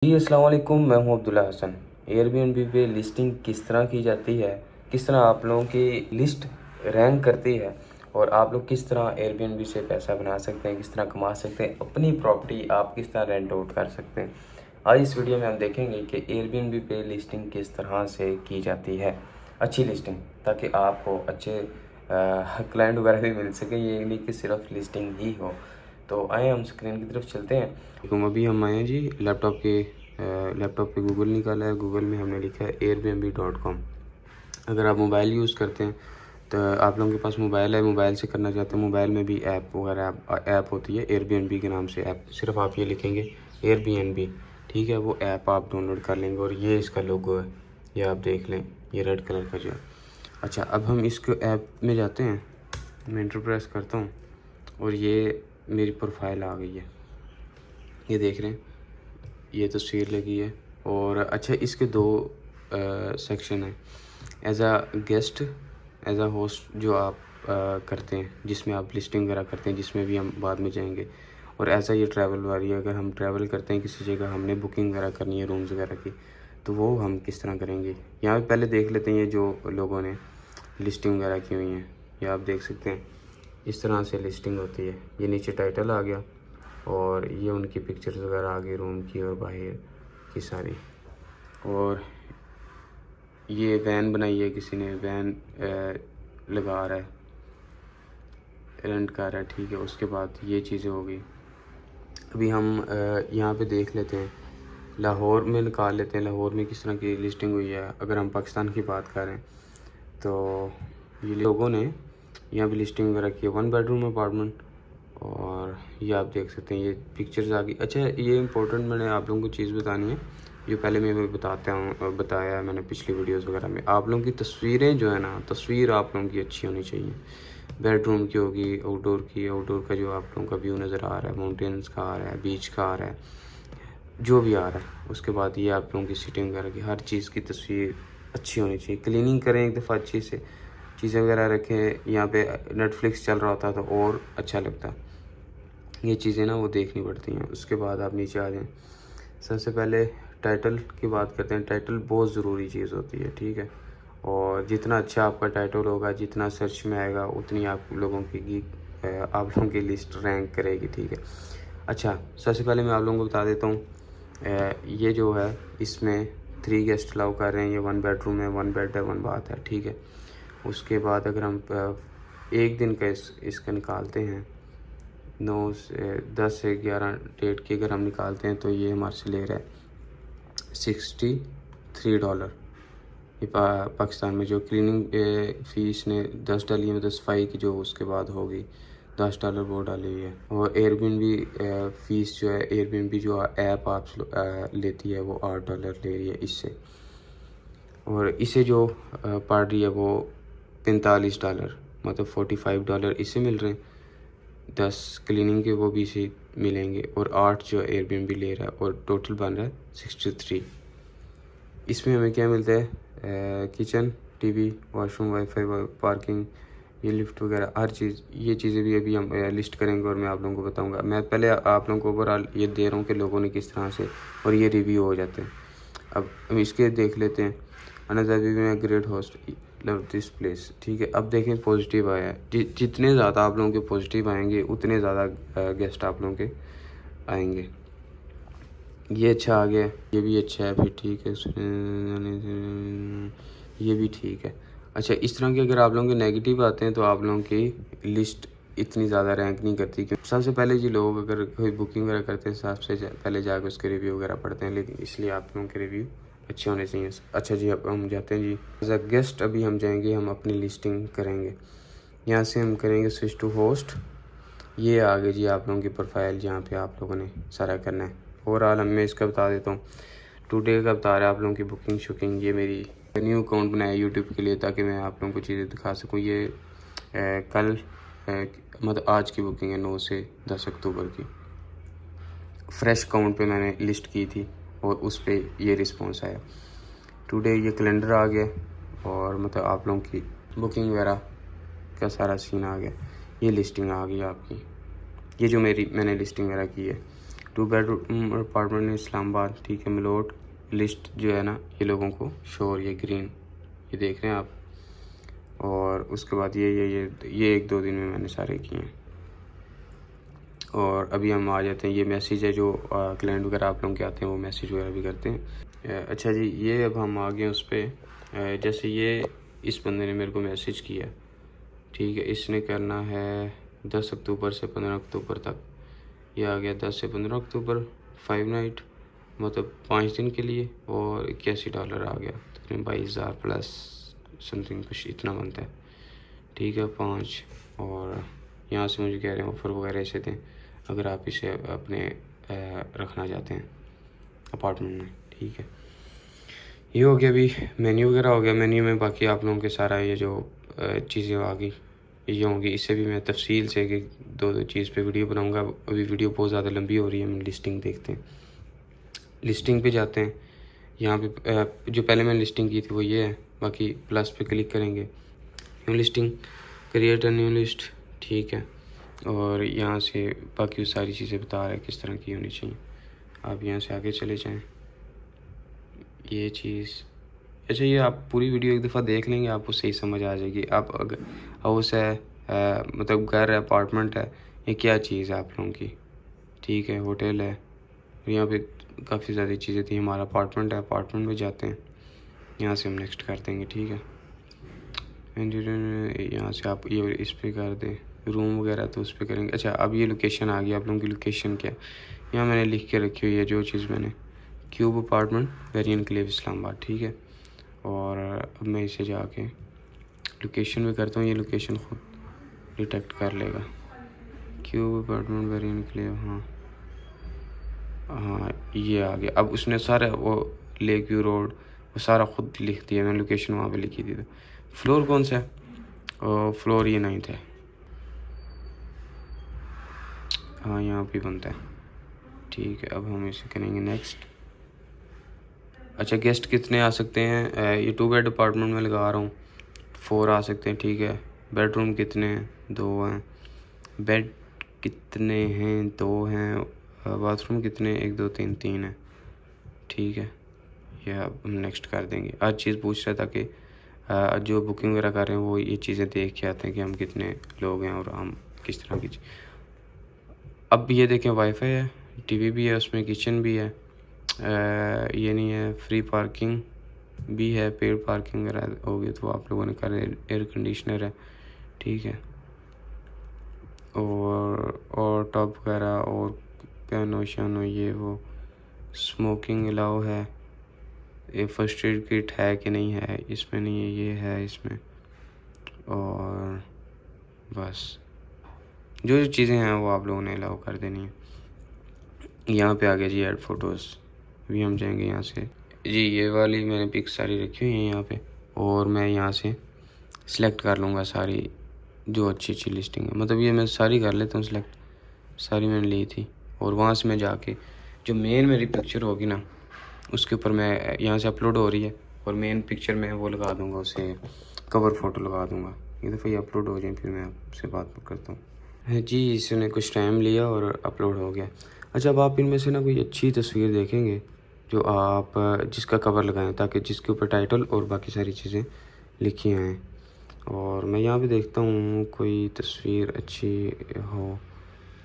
जी अस्सलाम वालेकुम, मैं हूं अब्दुल्ला हसन। एयरबीएनबी पे लिस्टिंग किस तरह की जाती है, किस तरह आप लोगों की लिस्ट रैंक करती है और आप लोग किस तरह एयरबीएनबी से पैसा बना सकते हैं, किस तरह कमा सकते हैं, अपनी प्रॉपर्टी आप किस तरह रेंट आउट कर सकते हैं। आज इस वीडियो में हम देखेंगे कि एयरबीएनबी पे लिस्टिंग किस तरह से की जाती है, अच्छी लिस्टिंग, ताकि आपको अच्छे क्लाइंट वगैरह भी मिल सके, ये नहीं कि सिर्फ लिस्टिंग ही हो। तो आए हम स्क्रीन की तरफ चलते हैं। तो अभी हम आए हैं जी लैपटॉप पे गूगल निकाला है। गूगल में हमने लिखा है airbnb.com। अगर आप मोबाइल यूज़ करते हैं तो आप लोगों के पास मोबाइल है, मोबाइल से करना चाहते हैं, मोबाइल में भी ऐप वगैरह ऐप होती है एयरबीएनबी के नाम से ऐप। सिर्फ आप ये लिखेंगे एयरबीएनबी, ठीक है, वो ऐप आप डाउनलोड कर लेंगे और ये इसका लोगो है, ये आप देख लें, ये रेड कलर का जो है। अच्छा, अब हम इसको ऐप में जाते हैं, मैं इंटर प्रेस करता हूँ और ये मेरी प्रोफाइल आ गई है, ये देख रहे हैं, ये तस्वीर लगी है। और अच्छा, इसके दो सेक्शन है, एज आ गेस्ट, एज आ होस्ट जो आप करते हैं, जिसमें आप लिस्टिंग वगैरह करते हैं, जिसमें भी हम बाद में जाएंगे। और ऐसा ये ट्रैवल वाली, अगर हम ट्रैवल करते हैं किसी जगह, हमने बुकिंग वगैरह करनी है रूम्स वगैरह की, तो वो हम किस तरह करेंगे। यहाँ पे पहले देख लेते हैं ये जो लोगों ने लिस्टिंग वगैरह की हुई है, ये आप देख सकते हैं, इस तरह से लिस्टिंग होती है। ये नीचे टाइटल आ गया और ये उनकी पिक्चर्स वगैरह आ गई रूम की और बाहर की सारी। और ये वैन बनाई है किसी ने, वैन लगा रहा है, रेंट कर रहा है, ठीक है। उसके बाद ये चीज़ें हो गई। अभी हम यहाँ पे देख लेते हैं, लाहौर में निकाल लेते हैं, लाहौर में किस तरह की लिस्टिंग हुई है। अगर हम पाकिस्तान की बात करें तो ये लोगों ने यहाँ पे लिस्टिंग वगैरह की है, 1 बेडरूम अपार्टमेंट। और ये आप देख सकते हैं, ये पिक्चर्स आ गई। अच्छा, ये इंपॉर्टेंट मैंने आप लोगों को चीज़ बतानी है, ये पहले मैं बताया है मैंने पिछली वीडियोस वगैरह में। आप लोगों की तस्वीरें जो है ना, तस्वीर आप लोगों की अच्छी होनी चाहिए। बेडरूम की होगी, आउटडोर की, आउटडोर का जो आप लोगों का व्यू नज़र आ रहा है, माउंटेन्स का आ रहा है, बीच का आ रहा है, जो भी आ रहा है। उसके बाद ये आप लोगों की सीटिंग वगैरह की, हर चीज़ की तस्वीर अच्छी होनी चाहिए। क्लीनिंग करें एक दफ़ा अच्छी से, चीज़ें वगैरह रखें। यहाँ पे नेटफ्लिक्स चल रहा होता तो और अच्छा लगता। ये चीज़ें ना वो देखनी पड़ती हैं। उसके बाद आप नीचे आ जाएं। सबसे पहले टाइटल की बात करते हैं। टाइटल बहुत ज़रूरी चीज़ होती है, ठीक है। और जितना अच्छा आपका टाइटल होगा, जितना सर्च में आएगा, उतनी आप लोगों आप लोगों की लिस्ट रैंक करेगी, ठीक है। अच्छा, सबसे पहले मैं आप लोगों को बता देता हूँ, ये जो है इसमें 3 गेस्ट अलाउ कर रहे हैं। ये 1 बेडरूम है, 1 बेड है, 1 बाथ है, ठीक है। उसके बाद अगर हम एक दिन का इसका निकालते हैं, 9 से 10 से 11 डेट की अगर हम निकालते हैं, तो ये हमारे से ले रहा है $63। ये पाकिस्तान में जो क्लीनिंग फ़ीस ने 10 डाली है, 10 सफाई की जो उसके बाद होगी, $10 वो डाली हुई है। और एयरबीएनबी फ़ीस जो है, एयरबीएनबी जो ऐप आप लेती है, वो $8 ले रही है इससे। और इसे जो पड़ रही है वो $45, मतलब $45 इसे मिल रहे हैं। 10 क्लीनिंग के वो भी इसे मिलेंगे और 8 जो एयरबीएनबी ले रहा है, और टोटल बन रहा है 63। इसमें हमें क्या मिलता है, kitchen, TV, washroom, wifi, parking, ये लिफ्ट वगैरह हर चीज़। ये चीज़ें भी अभी हम लिस्ट करेंगे और मैं आप लोगों को बताऊंगा। मैं पहले आप लोगों को ओवरऑल ये दे रहा हूँ कि लोगों ने किस तरह से, और ये रिव्यू हो जाते हैं। अब हम इसके देख लेते हैं। अनदर रिव्यू में great host, love this place, ठीक है। अब देखें पॉजिटिव आया है, जितने ज़्यादा आप लोगों के पॉजिटिव आएंगे, उतने ज़्यादा गेस्ट आप लोगों के आएंगे। ये अच्छा आ गया, ये भी अच्छा है, फिर ठीक है, ये भी ठीक है। अच्छा, इस तरह के अगर आप लोगों के नेगेटिव आते हैं तो आप लोगों की लिस्ट इतनी ज़्यादा रैंक नहीं करती। क्योंकि सबसे पहले जी लोग अगर कोई बुकिंग वगैरह करते हैं, सबसे पहले जाकर उसके रिव्यू वगैरह पढ़ते हैं, लेकिन इसलिए आप लोगों के रिव्यू अच्छे होने चाहिए। अच्छा जी, अब हम जाते हैं जी एज अ गेस्ट। अभी हम जाएंगे, हम अपनी लिस्टिंग करेंगे। यहाँ से हम करेंगे स्विच टू होस्ट। ये आ गई जी आप लोगों की प्रोफाइल, जहाँ पे आप लोगों ने सारा करना है। ओवरऑल मैं इसका बता देता हूँ, टुडे का बता रहा है आप लोगों की बुकिंग शुकिंग। ये मेरी न्यू अकाउंट बनाया यूट्यूब के लिए, ताकि मैं आप लोगों को चीज़ें दिखा सकूँ। ये कल मतलब आज की बुकिंग है, 9 से 10 अक्टूबर की। फ्रेश अकाउंट पे मैंने लिस्ट की थी और उस पर ये रिस्पॉन्स आया। टुडे ये कैलेंडर आ गया और मतलब आप लोगों की बुकिंग वगैरह का सारा सीन आ गया। ये लिस्टिंग आ गई आपकी, ये जो मैंने लिस्टिंग वगैरह की है। 2 बेडरूम अपार्टमेंट इन इस्लामाबाद, ठीक है। मलोट लिस्ट जो है ना, ये लोगों को शो, और ये ग्रीन, ये देख रहे हैं आप। और उसके बाद ये 1-2 दिन में मैंने सारे किए हैं। और अभी हम आ जाते हैं, ये मैसेज है जो क्लाइंट वगैरह आप लोगों के आते हैं, वो मैसेज वगैरह भी करते हैं। अच्छा जी, ये अब हम आ गए उस पर। जैसे ये इस बंदे ने मेरे को मैसेज किया, ठीक है। इसने करना है 10 अक्टूबर से 15 अक्टूबर तक। ये आ गया 10 से 15 अक्टूबर, 5 नाइट, मतलब 5 दिन के लिए, और $81 आ गया, तकरीबन 22,000 प्लस समथिंग कुछ इतना बनता है, ठीक है। 5, और यहाँ से मुझे कह रहे हैं ऑफ़र वगैरह ऐसे दें अगर आप इसे अपने रखना चाहते हैं अपार्टमेंट में, ठीक है। ये हो गया, अभी मेन्यू वगैरह हो गया। मेन्यू में बाकी आप लोगों के सारा ये जो चीज़ें आ गई ये होंगी, इससे भी मैं तफसील से कि 2-2 चीज़ पे वीडियो बनाऊंगा। अभी वीडियो बहुत ज़्यादा लंबी हो रही है। हम लिस्टिंग देखते हैं, लिस्टिंग पे जाते हैं। यहाँ पे जो पहले मैंने लिस्टिंग की थी वो ये है। बाकी प्लस पे क्लिक करेंगे, new listing, create a new list, ठीक है। और यहाँ से बाकी सारी चीज़ें बता रहा है किस तरह की होनी चाहिए। आप यहाँ से आगे चले जाएँ, ये चीज़। अच्छा, ये आप पूरी वीडियो एक दफ़ा देख लेंगे, आपको सही समझ आ जाएगी। आप अगर हाउस है, मतलब घर है, अपार्टमेंट है, ये क्या चीज़ है आप लोगों की, ठीक है। होटल है, यहाँ पे काफ़ी ज़्यादा चीज़ें थी। हमारा अपार्टमेंट है, अपार्टमेंट में जाते हैं, यहाँ से हम नेक्स्ट कर देंगे, ठीक है। यहाँ से आप ये इस पर कर दें, रूम वगैरह तो उस पर करेंगे। अच्छा, अब ये लोकेशन आ गई, आप लोगों की लोकेशन क्या है यहाँ मैंने लिख के रखी हुई है जो चीज़ मैंने, क्यूब अपार्टमेंट, वेरिएंट क्लेव, इस्लामाबाद, ठीक है। और अब मैं इसे जाके लोकेशन में करता हूँ, ये लोकेशन खुद डिटेक्ट कर लेगा। क्यूब अपार्टमेंट, वेरिएंट क्लेव, हाँ हाँ, ये आ गया। अब उसने सारा वो लेक व्यू रोड वो सारा खुद लिख दिया, मैंने लोकेशन वहाँ पे लिखी थी। तो फ्लोर कौन सा है? फ्लोर ये 9th है, हाँ यहाँ पे बनता है, ठीक है। अब हम इसे करेंगे नेक्स्ट। अच्छा, गेस्ट कितने आ सकते हैं? ये 2 बेड अपार्टमेंट में लगा रहा हूँ, 4 आ सकते हैं, ठीक है। बेडरूम कितने हैं? 2 हैं। बेड कितने हैं? 2 हैं। बाथरूम कितने? 1 2 3 3 है, ठीक है। ये अब हम नेक्स्ट कर देंगे। आज चीज़ पूछ रहा था कि जो बुकिंग वगैरह कर रहे हैं वो ये चीज़ें देख के आते हैं कि हम कितने लोग हैं और हम किस तरह की। अब ये देखें, वाईफाई है, टीवी भी है, उसमें किचन भी है, ये नहीं है, फ्री पार्किंग भी है, पेड पार्किंग वगैरह होगी तो आप लोगों ने कर, एयर कंडीशनर है, ठीक है। और टॉप वगैरह और पियानो शानो ये वो, स्मोकिंग अलाउ है। ये फर्स्ट एड किट है कि नहीं है, इसमें नहीं है, ये है इसमें। और बस जो जो चीज़ें हैं वो आप लोगों ने अलाउ कर देनी है। यहाँ पे आ गया जी ऐड फ़ोटोज़, अभी हम जाएंगे यहाँ से जी। ये वाली मैंने पिक्स सारी रखी हुई हैं यहाँ पे, और मैं यहाँ से सिलेक्ट कर लूँगा सारी जो अच्छी अच्छी लिस्टिंग है। मतलब ये मैं सारी कर लेता हूँ सिलेक्ट, सारी मैंने ली थी। और वहाँ से मैं जाके जो मेन मेरी पिक्चर होगी ना उसके ऊपर मैं यहाँ से अपलोड हो रही है, और मेन पिक्चर में वो लगा दूँगा, उसे कवर फ़ोटो लगा दूँगा। एक दफ़ा ये अपलोड हो जाए फिर मैं आपसे बात करता हूँ। जी, इसने कुछ टाइम लिया और अपलोड हो गया। अच्छा, अब आप इनमें से ना कोई अच्छी तस्वीर देखेंगे जो आप जिसका कवर लगाएं, ताकि जिसके ऊपर टाइटल और बाकी सारी चीज़ें लिखी आएँ। और मैं यहाँ पे देखता हूँ कोई तस्वीर अच्छी हो,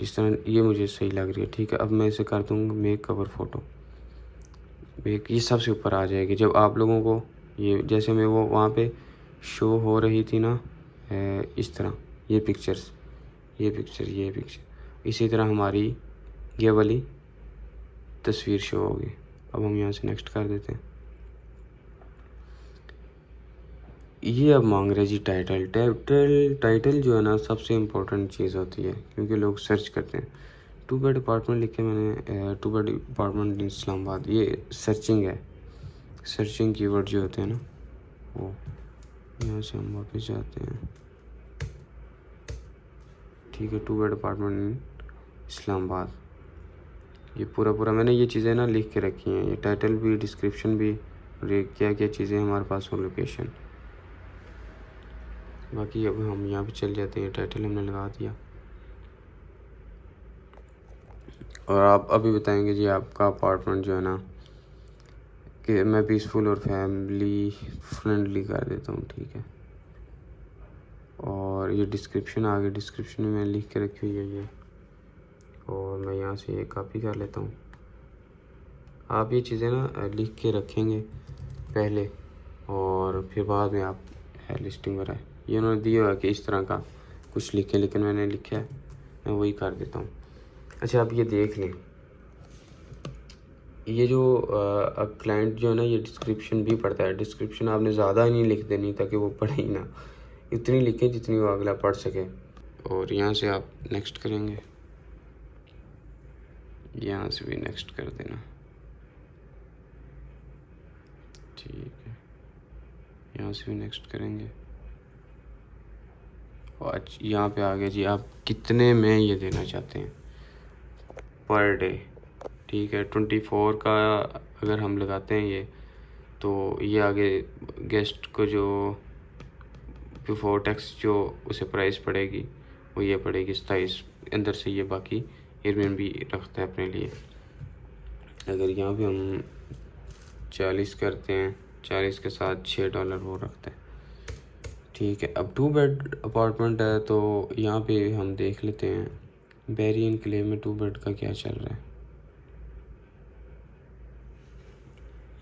जिस तरह ये मुझे सही लग रही है, ठीक है। अब मैं इसे कर दूँगा मेक कवर फ़ोटो, मेक, ये सबसे ऊपर आ जाएगी। जब आप लोगों को ये जैसे मैं वो वहाँ पे शो हो रही थी ना, इस तरह ये पिक्चर्स, ये पिक्चर इसी तरह हमारी ये वाली तस्वीर शो होगी। अब हम यहाँ से नेक्स्ट कर देते हैं। ये अब मांग रहे जी टाइटल जो है ना सबसे इम्पोर्टेंट चीज़ होती है, क्योंकि लोग सर्च करते हैं। 2 बेड अपार्टमेंट लिखे मैंने, 2 बेड अपार्टमेंट इन इस्लामाबाद, ये सर्चिंग है, सर्चिंग कीवर्ड जो होते हैं ना वो। यहाँ से हम वापस जाते हैं, ठीक है। 2 बेड अपार्टमेंट इन इस्लामाबाद, ये पूरा मैंने ये चीज़ें ना लिख के रखी हैं, ये टाइटल भी, डिस्क्रिप्शन भी, और ये क्या क्या चीज़ें हमारे पास और लोकेशन। बाकी अब हम यहाँ पे चल जाते हैं, टाइटल हमने लगा दिया। और आप अभी बताएंगे जी आपका अपार्टमेंट जो है ना कि मैं पीसफुल और फैमिली फ्रेंडली कर देता हूँ, ठीक है। और ये डिस्क्रिप्शन आगे डिस्क्रिप्शन में मैंने लिख के रखी हुई है ये, और मैं यहाँ से ये कॉपी कर लेता हूँ। आप ये चीज़ें ना लिख के रखेंगे पहले, और फिर बाद में आप लिस्टिंग वगैरह ये उन्होंने दिया हुआ कि इस तरह का कुछ लिखें, लेकिन मैंने लिखा है, मैं वही कर देता हूँ। अच्छा, आप ये देख लें, ये जो क्लाइंट जो है ना ये डिस्क्रिप्शन भी पढ़ता है। डिस्क्रिप्शन आपने ज़्यादा ही नहीं लिख देनी ताकि वो पढ़े ही ना, इतनी लिखें जितनी वो अगला पढ़ सके। और यहाँ से आप नेक्स्ट करेंगे, यहाँ से भी नेक्स्ट कर देना, ठीक है। यहाँ से भी नेक्स्ट करेंगे, और यहाँ पे आ गया जी आप कितने में ये देना चाहते हैं पर डे, ठीक है। 24 का अगर हम लगाते हैं ये, तो ये आगे गेस्ट को जो बिफोर टैक्स जो उसे प्राइस पड़ेगी वो ये पड़ेगी 27। अंदर से ये बाकी एयरबीएनबी रखता है अपने लिए। अगर यहाँ पे हम 40 करते हैं, 40 के साथ $6 वो रखता है, ठीक है। अब 2 बेड अपार्टमेंट है, तो यहाँ पे हम देख लेते हैं बैरी एनक्लेव में 2 बेड का क्या चल रहा है।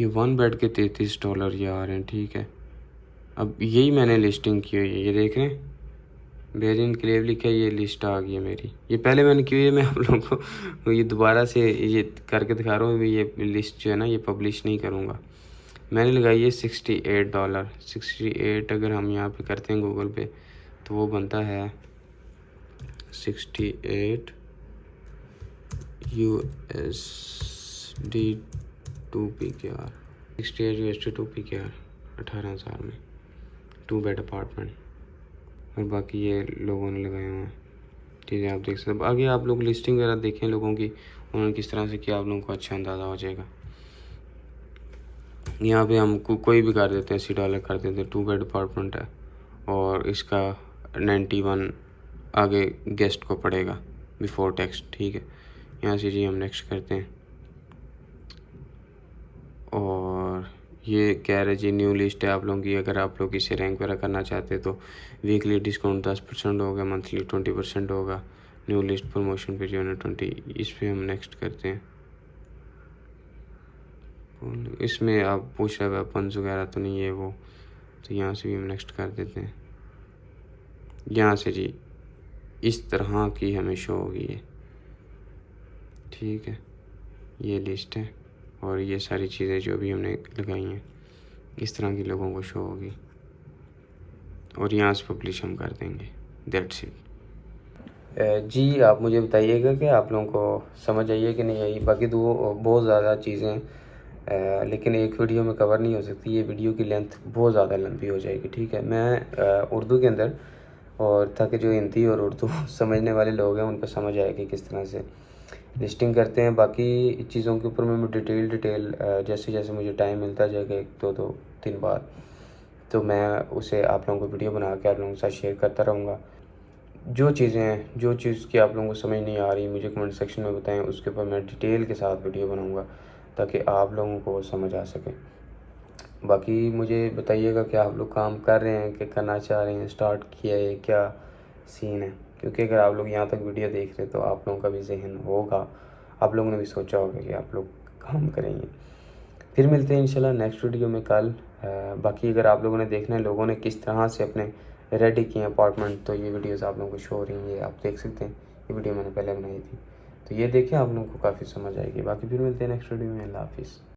ये 1 बेड के $33 ये आ रहे हैं, ठीक है। अब यही मैंने लिस्टिंग की हुई है, ये देख रहे हैं बैरी एनक्लेव लिखा है, ये लिस्ट आ गई है मेरी। ये पहले मैंने की हुई है, मैं आप लोगों को ये दोबारा से ये करके दिखा रहा हूँ। ये लिस्ट जो है ना ये पब्लिश नहीं करूँगा। मैंने लगाई है $68। 68 अगर हम यहाँ पे करते हैं गूगल पे, तो वो बनता है 68 USD 2 PKR, 68 USD 2 PKR 18,000 में 2 बेड अपार्टमेंट। और बाकी ये लोगों ने लगाए हुए हैं, ठीक है। आप देख सकते हैं। आगे आप लोग लिस्टिंग वगैरह देखें लोगों की, उन्होंने किस तरह से किया, आप लोगों को अच्छा अंदाज़ा हो जाएगा। यहाँ पे हम कोई भी कर देते हैं, $80 कर देते हैं। 2 बेड अपार्टमेंट है और इसका 91 आगे गेस्ट को पड़ेगा बिफोर टैक्स, ठीक है। यहाँ से जी हम नेक्स्ट करते हैं, और ये कह रहे जी न्यू लिस्ट है आप लोगों की। अगर आप लोग इसे रैंक वगैरह करना चाहते हैं तो वीकली डिस्काउंट 10% होगा, मंथली 20% होगा, न्यू लिस्ट प्रमोशन पे जो है 20। इस पर हम नेक्स्ट करते हैं। इसमें आप पूछ रहे वेपन्स वगैरह तो नहीं है वो, तो यहाँ से भी हम नेक्स्ट कर देते हैं। यहाँ से जी इस तरह की हमें शो होगी ये, ठीक है। ये लिस्ट है और ये सारी चीज़ें जो भी हमने लगाई हैं इस तरह की लोगों को शो होगी, और यहाँ से पब्लिश हम कर देंगे। That's it. जी आप मुझे बताइएगा कि आप लोगों को समझ आई है कि नहीं आई। बाकी तो बहुत ज़्यादा चीज़ें हैं, लेकिन एक वीडियो में कवर नहीं हो सकती। ये वीडियो की लेंथ बहुत ज़्यादा लंबी हो जाएगी, ठीक है। मैं उर्दू के अंदर, और ताकि जो हिंदी और उर्दू समझने वाले लोग हैं उनको समझ आएगी किस तरह से लिस्टिंग करते हैं। बाकी चीज़ों के ऊपर मैं डिटेल जैसे जैसे मुझे टाइम मिलता जाएगा, 1-2 दिन बाद, तो मैं उसे आप लोगों को वीडियो बना के आप लोगों के साथ शेयर करता रहूँगा। जो चीज़ की आप लोगों को समझ नहीं आ रही मुझे कमेंट सेक्शन में बताएं, उसके ऊपर मैं डिटेल के साथ वीडियो बनाऊँगा ताकि आप लोगों को समझ आ सके। बाकी मुझे बताइएगा कि आप लोग काम कर रहे हैं कि करना चाह रहे हैं, स्टार्ट किया है, क्या सीन है। क्योंकि अगर आप लोग यहाँ तक वीडियो देख रहे हैं तो आप लोगों का भी जहन होगा, आप लोगों ने भी सोचा होगा कि आप लोग काम करेंगे। फिर मिलते हैं इंशाल्लाह नेक्स्ट वीडियो में कल। बाकी अगर आप लोगों ने देखना है लोगों ने किस तरह से अपने रेडी किए अपार्टमेंट, तो ये वीडियोस आप लोगों को शो हो रही हैं, ये आप देख सकते हैं। ये वीडियो मैंने पहले बनाई थी, तो ये देखें, आप लोगों को काफ़ी समझ आएगी। बाकी फिर मिलते हैं नेक्स्ट वीडियो में। अल्लाह हाफिज़।